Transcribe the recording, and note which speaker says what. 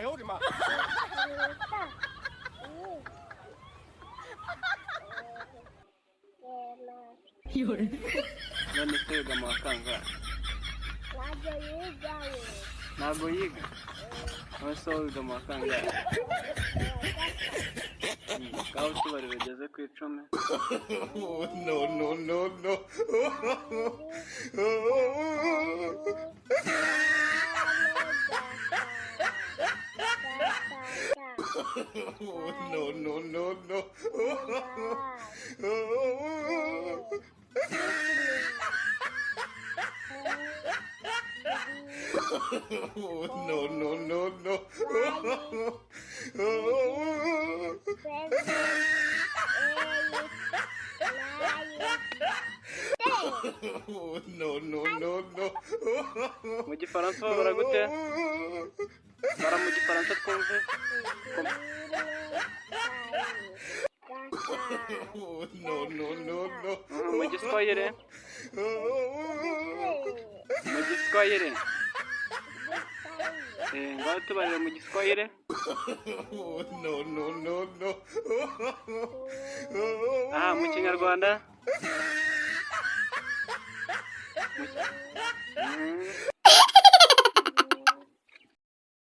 Speaker 1: 哎呦我的妈！
Speaker 2: 有人。
Speaker 3: none se wiga mu wa kangahe? Ntabwo yiga? None se wowe wiga mu wa kangahe? Ngaho utubarire ugeze ku 10.
Speaker 1: No no no no. No no no no. No no no no. No no no no.
Speaker 3: Mu gifaransa babara gute? Bara mu gifaransa twumve.
Speaker 1: No no no no.
Speaker 3: Mu giswahili? Mu giswahili? Ngaho tubarire mu giswahili?
Speaker 1: No no no no.
Speaker 3: Aha, mu kinyarwanda?